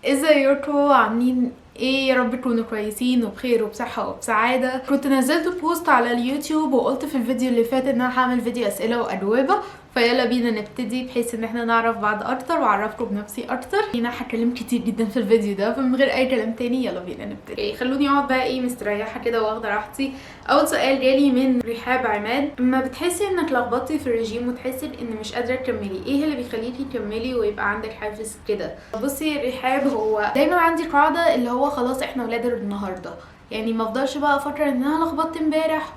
ازيكم عاملين ايه؟ يا رب تكونوا كويسين وبخير وبصحة وبسعادة. كنت نزلت بوست على اليوتيوب وقلت في الفيديو اللي فات ان انا هعمل فيديو اسئلة واجوبة، فيلا بينا نبتدي بحيث ان احنا نعرف بعض اكتر واعرفكم بنفسي اكتر. انا هتكلم كتير جدا في الفيديو ده، فمن غير اي كلام تاني يلا بينا نبتدي. خلوني اقعد بقى ايه مستريحة كده واخدة راحتي. اول سؤال جالي من رحاب عماد: ما بتحسي انك لخبطتي في الرجيم وتحسي ان مش قادرة تكملي، ايه اللي بيخليكي تكملي ويبقى عندك حافز كده؟ بصي رحاب، هو دايما عندي قاعدة اللي هو خلاص احنا ولاد النهارده، يعني ما افضلش بقى افكر ان انا لخبطت امبارح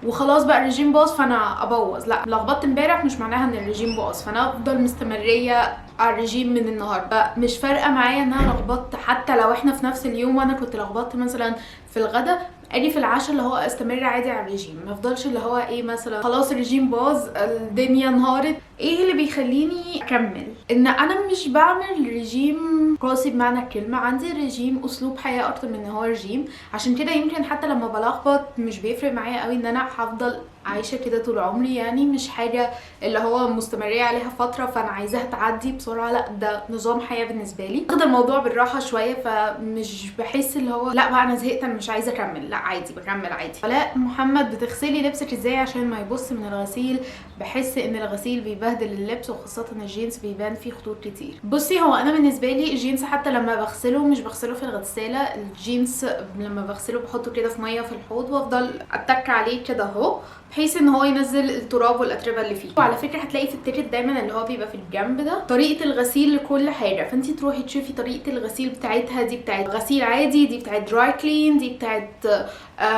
وخلاص بقى الرجيم باظ فانا ابوظ. لا، لخبطت امبارح مش معناها ان الرجيم باظ فانا افضل مستمريه على الرجيم من النهارده. مش فارقه معايا ان انا لخبطت، حتى لو احنا في نفس اليوم وانا كنت لخبطت مثلا في الغدا، اجي في العشاء اللي هو استمر عادي على الرجيم، ما افضلش اللي هو ايه مثلا خلاص الرجيم باظ الدنيا انهارت. ايه اللي بيخليني اكمل؟ ان انا مش بعمل رجيم قاسي بمعنى الكلمه، عندي رجيم اسلوب حياه اكتر من ان هو رجيم. عشان كده يمكن حتى لما بلخبط مش بيفرق معايا قوي ان انا هفضل عايشه كده طول عمري، يعني مش حاجه اللي هو مستمريه عليها فتره فانا عايزاها تعدي بسرعه. لا، ده نظام حياه بالنسبه لي، باخد الموضوع بالراحه شويه، فمش بحس اللي هو لا بقى انا زهقت انا مش عايزه اكمل، لا عادي بكمل عادي. علاء محمد: بتغسلي لبسك ازاي عشان ما يبص من الغسيل؟ بحس ان الغسيل بيبهدل اللبس وخاصه الجينز بيبان فيه خطوط كتير. بصي هو انا بالنسبه لي الجينز حتى لما بغسله مش بغسله في الغساله، الجينز لما بغسله بحطه كده في ميه في الحوض وافضل اتك عليه كده اهو بحيث ان هو ينزل التراب والاتربه اللي فيه. وعلى فكره هتلاقي في التيكت دايما اللي هو بيبقى في الجنب ده طريقه الغسيل لكل حاجه، فانت تروحي تشوفي طريقه الغسيل بتاعتها، دي بتاعت غسيل عادي، دي بتاعت دراي كلين، دي بتاعت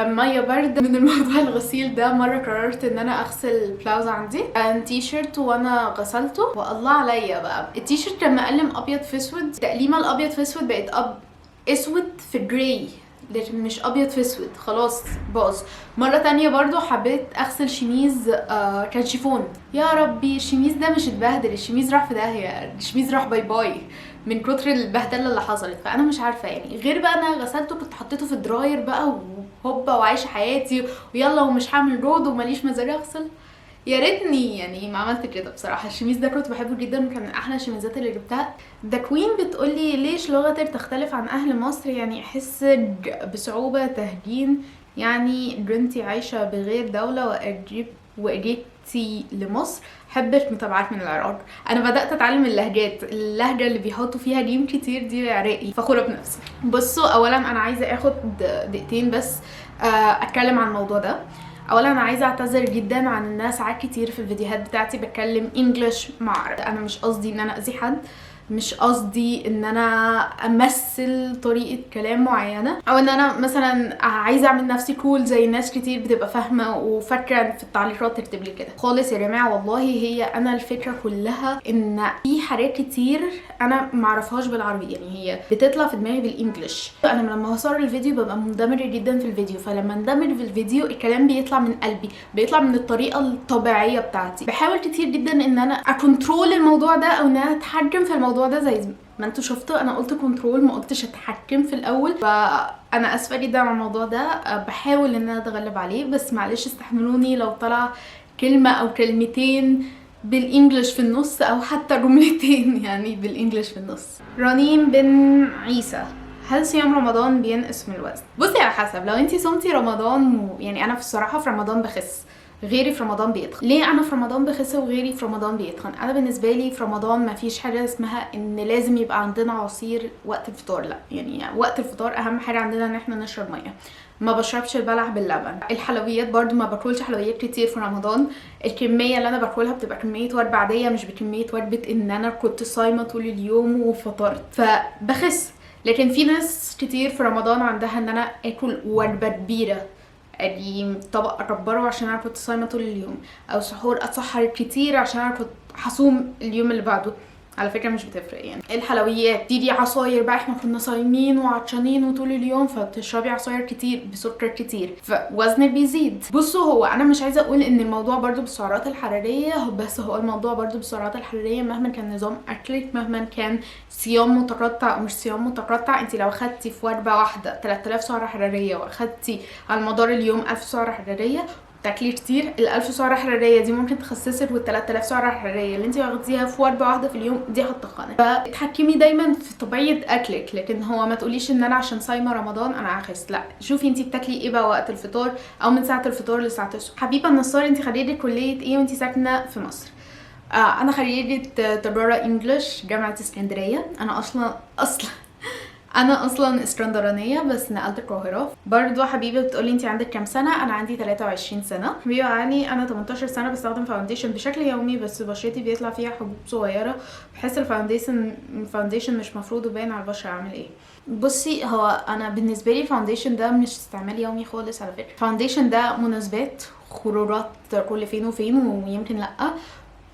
ميه بارده. من الموضوع الغسيل ده مره قررت ان انا اغسل بلاوز عندي تي شيرت وانا غسلته والله عليا بقى التي شيرت لما اقلم ابيض في اسود، تقليمه الابيض في اسود بقت اسود في جراي، لكن مش ابيض في اسود، خلاص باظ. مره تانية برضو حبيت اغسل شميز كان شيفون، يا ربي الشميز ده مش اتبهدل، الشميز راح في داهيه، الشميز راح باي باي من كتر البهدله اللي حصلت. فانا مش عارفه يعني، غير بقى انا غسلته كنت حطيته في الدراير بقى وهوبا وعايشه حياتي ويلا ومش هعمل رود وماليش مزاج اغسل. يا ريتني يعني ما عملت كده بصراحه. الشميز ده كنت بحبه جدا وكان من احلى الشميزات اللي جبتها. ذا كوين بتقولي: ليش لغتك تختلف عن اهل مصر؟ يعني احس بصعوبه تهجين، يعني بنتي عايشه بغير دوله واجيتي لمصر، حبت متابعات من العراق. انا بدات اتعلم اللهجات، اللهجه اللي بيحطوا فيها جيم كتير دي عراقي، فخوره بنفسي. بصوا اولا انا عايزه اخد دقيقتين بس اتكلم عن الموضوع ده. اولا انا عايزه اعتذر جدا عن ان انا ساعات كتير في الفيديوهات بتاعتي بتكلم انجلش مع عربي. انا مش قصدي ان انا اذي حد، مش قصدي ان انا امثل طريقه كلام معينه او ان انا مثلا عايزه اعمل نفسي كول زي ناس كتير بتبقى فاهمه وفاكره في التعليقات تكتب لي كده خالص. يا جماعه والله هي انا الفكره كلها ان في حاجات كتير انا معرفهاش بالعربي، يعني هي بتطلع في دماغي بالانجلش. انا لما بصور الفيديو ببقى مندمجه جدا في الفيديو، فلما اندمج في الفيديو الكلام بيطلع من قلبي، بيطلع من الطريقه الطبيعيه بتاعتي. بحاول كتير جدا ان انا اكونترول الموضوع ده او ان انا اتحكم في الموضوع ده، زي ما انتوا شفتوا انا قلت كنترول ما قلتش اتحكم في الاول، فانا اسفه جدا على الموضوع ده. بحاول ان انا اتغلب عليه، بس معلش استحملوني لو طلع كلمه او كلمتين بالانجلش في النص او حتى جملتين يعني بالانجلش في النص. رنيم بن عيسى: هل صيام رمضان بينقص من الوزن؟ بصي على حسب، لو انتي صمتي رمضان يعني انا في الصراحه في رمضان بخس، غيري في رمضان بيتخن. ليه انا في رمضان بخس وغيري في رمضان بيتخن؟ انا بالنسبه لي في رمضان ما فيش حاجه اسمها ان لازم يبقى عندنا عصير وقت الفطار، لا يعني وقت الفطار اهم حاجه عندنا ان احنا نشرب ميه. ما بشربش البلح باللبن. الحلويات برضو ما باكلش حلويات كتير في رمضان، الكميه اللي انا باكلها بتبقى كميه وجبه عاديه مش بكميه وجبه ان انا كنت صايمه طول اليوم وفطرت فبخس. لكن في ناس كتير في رمضان عندها ان انا اكل وجبه كبيره، اجي طبق اكبره عشان انا كنت صايمه طول اليوم، او سحور اتسحر كتير عشان انا كنت هصوم اليوم اللي بعده. على فكره مش بتفرق يعني. الحلويات دي عصاير بقى، احنا كنا صايمين وعطشانين وطول اليوم فبتشربي عصاير كتير بسكر كتير فوزنك بيزيد. بصوا هو انا مش عايزه اقول ان الموضوع برضو بالسعرات الحراريه، بس هو الموضوع برضو بالسعرات الحراريه مهما كان نظام اكلك، مهما كان صيام متقطع او مش صيام متقطع. انت لو خدتي في وجبه واحده 3000 سعره حراريه واخدتي على مدار اليوم 1000 سعره حراريه تاكلي كتير. ال1000 سعره حراريه دي ممكن تخسسك، وال3000 سعره حراريه اللي انت واخديها في وجبه واحده في اليوم دي هتتخنك. فاتحكمي دايما في طبيعه اكلك، لكن هو ما تقوليش ان انا عشان صايمه رمضان انا هخس، لا، شوفي انت بتاكلي ايه بقى وقت الفطار او من ساعه الفطار لساعه الصبح. حبيبه النصار، انت خريجه كليه ايه وانت ساكنه في مصر؟ انا خريجه تجاره انجلش جامعه اسكندريه. انا اصلا اسكندرانيه بس نقلت القاهره. برضو حبيبه بتقولي انت عندك كام سنه؟ انا عندي 23 سنه. حبيبه يعني انا 18 سنه بستخدم فاونديشن بشكل يومي، بس بشرتي بيطلع فيها حبوب صغيره. بحس الفاونديشن مش مفروض يبان على البشره. اعمل ايه؟ بصي، هو انا بالنسبه لي الفاونديشن ده مش استعمال يومي خالص على فكره. الفاونديشن ده مناسبات، خروجات كل فين وفين، ويمكن لا،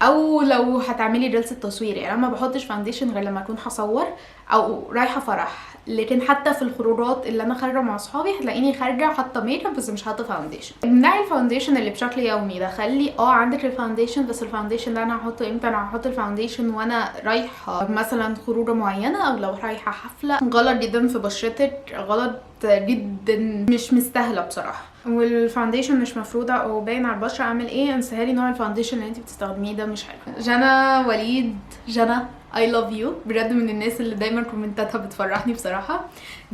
او لو هتعملي جلسه تصوير. يعني انا ما بحطش فاونديشن غير لما اكون هصور او رايحه فرح. لكن حتى في الخروجات اللي انا خارجه مع اصحابي هتلاقيني خارجه حاطه ميك اب بس مش حاطه فاونديشن. امنعي الفاونديشن اللي بشكل يومي ده. خلي عندك الفاونديشن، بس الفاونديشن ده انا هحطه امتى؟ انا هحط الفاونديشن وانا رايحه مثلا خروجه معينه، او لو رايحه حفله. غلط جدا في بشرتك، غلط جدا، مش مستاهله بصراحه. والفاونديشن مش مفروضه او باين على البشره. اعمل ايه؟ انسهالي نوع الفاونديشن اللي انت بتستخدميه ده مش حلو. جنى وليد، جنى I love you بجد، من الناس اللي دايما كومنتاتها بتفرحني بصراحة.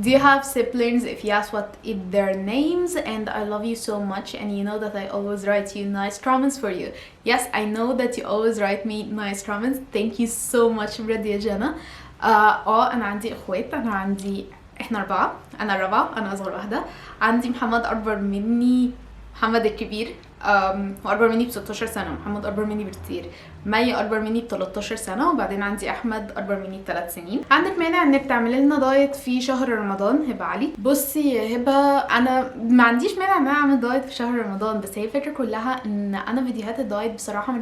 Do you have siblings? If yes, what is their names? And I love you so much, and you know that I always write you nice comments for you. Yes, I know that you always write me nice comments. Thank you so much بجد يا جنى. انا عندي اخوات. احنا 4. انا الرابعة، انا اصغر واحدة. عندي محمد اكبر مني، محمد الكبير، هو اكبر مني ب16 سنه. محمد اكبر مني بكتير. مي اكبر مني ب13 سنه. وبعدين عندي احمد اكبر مني ب3 سنين. عندك مانع انك تعملي لنا دايت في شهر رمضان؟ هبه علي. بصي يا هبه، انا ما عنديش مانع ان انا اعمل دايت في شهر رمضان، بس هي الفكره كلها ان انا فيديوهات الدايت بصراحه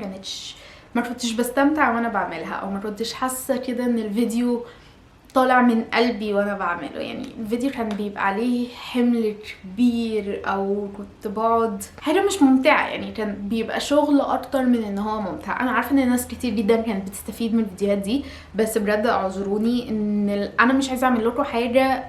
ما كنتش بستمتع وانا بعملها، او ما كنتش حاسه كده ان الفيديو طالع من قلبي وانا بعمله. يعني الفيديو كان بيبقى عليه حمل كبير، او كنت بقعد حاجه مش ممتعه. يعني كان بيبقى شغل اكتر من ان هو ممتع. انا عارفه ان ناس كتير جدا كانت بتستفيد من الفيديوهات دي، بس بجد اعذروني ان انا مش عايزه اعمل لكم حاجه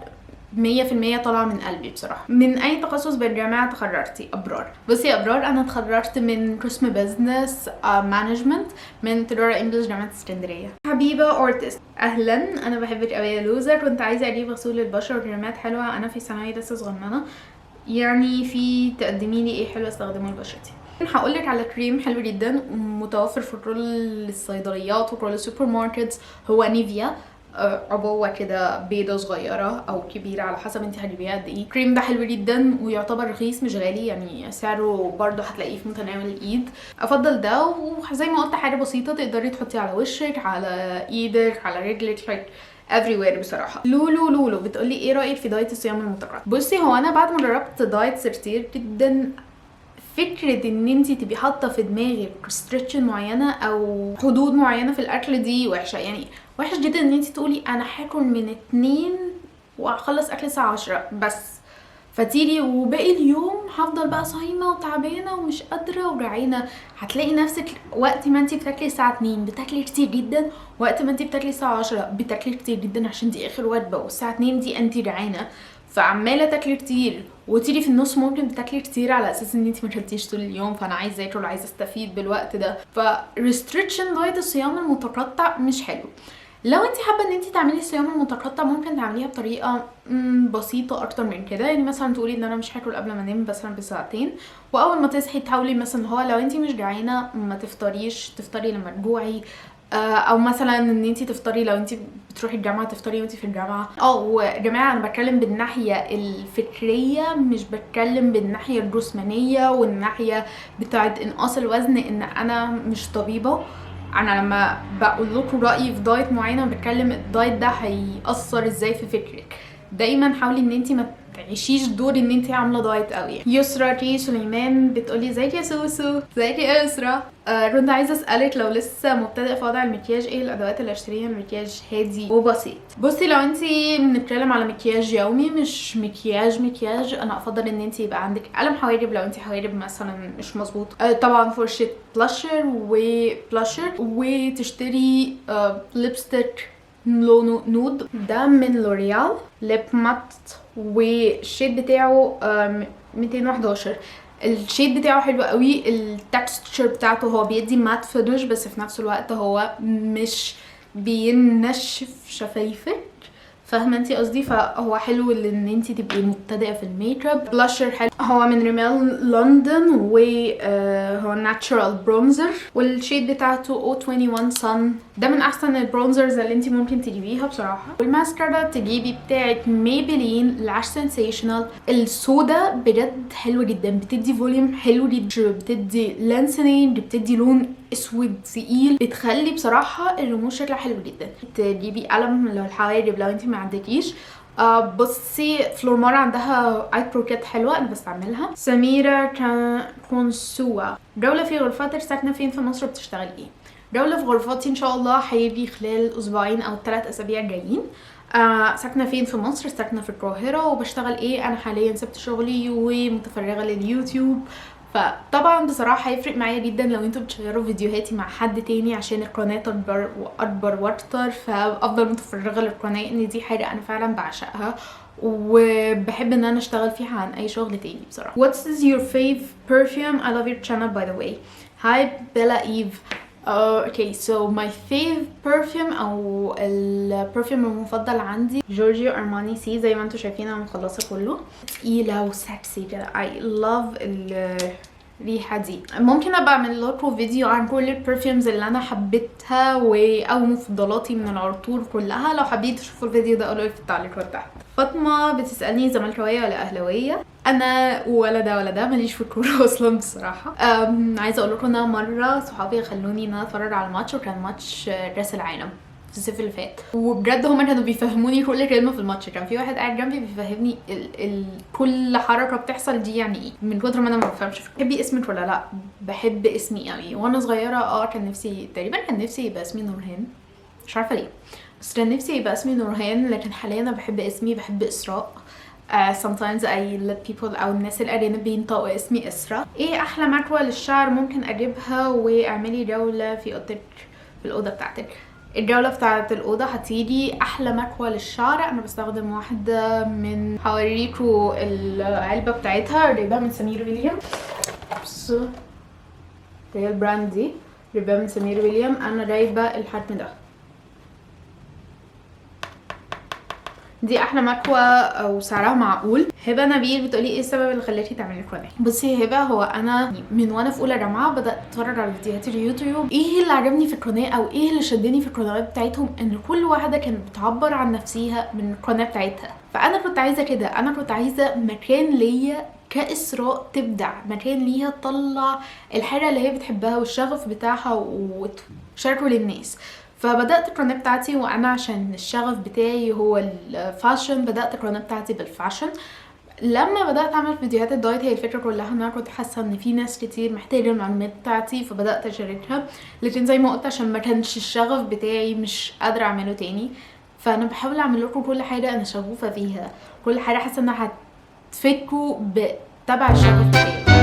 100% طالعه من قلبي بصراحه. من اي تخصص بالجامعه تخرجتي؟ ابرار. بصي يا ابرار، انا اتخرجت من قسم بزنس مانجمنت من تجاره انجلش جامعه اسكندريه. حبيبه اورتست، اهلا، انا بحبك قوي يا لوزر. كنت عايزه اجيب غسول للبشره وكريمات حلوه. انا في ثانوي لسه صغننه، يعني في تقدمي لي ايه حلو استخدمه لبشرتي؟ هقولك على كريم حلو جدا متوفر في كل الصيدليات وكل السوبر ماركتس. هو نيفيا، عبوه كده بيضه صغيره او كبيره على حسب انت هتجيبيها قد ايه. الكريم ده حلو جدا ويعتبر رخيص مش غالي، يعني سعره برضو هتلاقيه في متناول الايد. افضل ده، وزي ما قلت حاجه بسيطه تقدري تحطي على وشك، على ايدك، على رجلك، everywhere بصراحه. لولو بتقولي ايه رايك في دايت الصيام المتقطع؟ بصي، هو انا بعد ما جربت دايت كتير جدا، فكره ان انت تبقي حاطه في دماغك ريستريكشن معينه او حدود معينه في الاكل دي وحشه. يعني وحش جدا ان انت تقولي انا هاكل من 2 وهخلص اكل الساعه 10 بس، فتيجي وباقي اليوم هفضل بقى صايمه وتعبانه ومش قادره وجعانه. هتلاقي نفسك وقت ما انت بتاكلي الساعه 2 بتاكلي كتير جدا، وقت ما انت بتاكلي الساعه 10 بتاكلي كتير جدا عشان دي اخر وجبه، والساعه 2 دي انت جعانه، فعماله تاكلي كتير. وتيجي في النص ممكن بتاكلي كتير على اساس ان انت ما اكلتيش طول اليوم، فانا عايزه اكل وعايزه استفيد بالوقت ده. فريستريكشن دايت الصيام المتقطع مش حلو. لو انت حابه ان انت تعملي الصيام المتقطع ممكن تعمليها بطريقه بسيطه اكتر من كده. يعني مثلا تقولي ان انا مش هاكل قبل ما انام مثلا بساعتين، واول ما تصحي تحاولي مثلا هو لو انت مش جعانه ما تفطريش، تفطري لما تجوعي. او مثلا ان انت تفطري لو انت بتروحي الجامعه تفطري وانت في الجامعه. ويا جماعه انا بتكلم بالناحيه الفكريه، مش بتكلم بالناحيه الجسمانيه والناحيه بتاعه انقاص الوزن. ان انا مش طبيبه، انا لما بقول لكم رايي في دايت معينه بتكلم الدايت ده هيأثر ازاي في فكرك. دايما حاولي ان انت ما تعيشيش دور ان انت عامله دايت قوي. يسرا تي سليمان بتقولي ازيك يا سوسو؟ ازيك يا يسرا؟ كنت عايزه اسالك لو لسه مبتدئ في وضع المكياج ايه الادوات اللي اشتريها لمكياج هادي وبسيط؟ بصي، لو انت بنتكلم على مكياج يومي مش مكياج، انا افضل ان انت يبقى عندك قلم حواجب لو انت حواجب مثلا مش مظبوط. طبعا فرشه بلاشر وتشتري ليبستيك لونه نود ده من لوريال ليب مات، والشيد بتاعه 211. الشيد بتاعه حلو قوي، التكستشر بتاعته هو بيدي مات فينش بس في نفس الوقت هو مش بينشف شفايفك، فاهمه انتي قصدي؟ فهو حلو ان انتي تبقي مبتدئه في الميك اب. بلاشر حلو، هو من ريمال لندن وهو ناتشورال برونزر، والشيد بتاعته 021 سن. ده من احسن البرونزرز اللي انتي ممكن تجيبيها بصراحه. والماسكارا تجيبي بتاعه ميبلين لاش سنسيشنال السودا، بجد حلوه جدا، بتدي فوليوم حلو جدا، بتدي لانسنينج، بتدي لون اسود ثقيل، بتخلي بصراحه الرموش شكلها حلو جدا. تجيبي قلم للحواجب لو انتي ما عندكيش. بصي فلورمارا عندها اي بروكيت حلوه انا بستعملها. سميرة كونسوا، جولة في غرفتك، ساكنه فين في مصر، بتشتغلي ايه؟ جولة في غرفتي ان شاء الله هيجي خلال اسبوعين او 3 اسابيع جايين. ساكنه فين في مصر؟ ساكنه في القاهره. وبشتغل ايه؟ انا حاليا سبت شغلي ومتفرغه لليوتيوب. فطبعا بصراحه هيفرق معايا جدا لو انتوا بتشيروا فيديوهاتي مع حد تاني عشان القناه تكبر واكبر واكتر، فافضل متفرغه للقناه ان دي حاجه انا فعلا بعشقها وبحب ان انا اشتغل فيها عن اي شغل تاني بصراحه. What is your fave perfume? I love your channel by the way. Hi Bella Eve. Okay, so my fave perfume او البرفيوم المفضل عندي جورجيو ارماني سي، زي ما انتم شايفين انا مخلصه كله، تقيله وسكسي كده. I love الريحه دي. ممكن ابقى اعمل لكم فيديو عن كل البرفيومز اللي انا حبيتها او مفضلاتي من العطور كلها، لو حبيتوا تشوفوا الفيديو ده قولوا لي في التعليقات تحت. فاطمه بتسالني زملكاويه ولا اهلاويه؟ انا ولا ده ولا ده، ماليش في الكوره اصلا بصراحه. عايزه اقول لكم ان مره صحابي خلوني ان انا اتفرج على الماتش، وكان ماتش كاس العالم في الصيف اللي فات، وبجد هما كانوا بيفهموني كل كلمه في الماتش. كان في واحد قاعد جنبي بيفهمني كل حركه بتحصل دي يعني ايه، من كتر ما انا ما بفهمش. بتحبي اسمك ولا لا؟ بحب اسمي قوي. وانا صغيره كان نفسي، تقريبا كان نفسي يبقى اسمي نورهان، مش عارفه ليه، بس كان نفسي يبقى اسمي نورهان. لكن حاليا انا بحب اسمي، بحب اسراء. sometimes I let people او الناس الأجانب بينطقوا اسمي اسراء. ايه احلى مكوى للشعر ممكن اجيبها واعملي جوله في اوضتك، في الاوضه بتاعتك؟ الجولة بتاعت الأوضة هتيجي أحلى مكوى للشعر. أنا بستخدم واحدة من، هوريكوا العلبة بتاعتها، جايباها من سمير ويليام. بصوا هي البراند دي، جايباها من سمير ويليام. أنا جايبة الحجم ده. دي احلى مكوى وسعرها معقول. هبه نبيل بتقولي ايه السبب اللي خلاكي تعملي القناه؟ بصي هبه، هو انا من وانا في اولى جامعه بدات اتفرج على فيديوهات اليوتيوب. ايه اللي عجبني في القناه او ايه اللي شدني في القنوات بتاعتهم؟ ان كل واحده كانت بتعبر عن نفسها من القناه بتاعتها. فانا كنت عايزه كده، انا كنت عايزه مكان ليا كإسراء تبدع، مكان ليها تطلع الحاجه اللي هي بتحبها والشغف بتاعها وتشاركه للناس. فبدات القناه بتاعتي وانا عشان الشغف بتاعي هو الفاشن، بدات القناه بتاعتي بالفاشن. لما بدات اعمل فيديوهات الدايت، هي الفكره كلها ان انا كنت حاسه ان في ناس كتير محتاجه المعلومات بتاعتي، فبدات اشاركها. لكن زي ما قلت عشان ما كانش الشغف بتاعي مش قادره اعمله تاني، فانا بحاول اعمل لكم كل حاجه انا شغوفه فيها، كل حاجه حاسه انها هتفيدكم تبع الشغف بتاعي.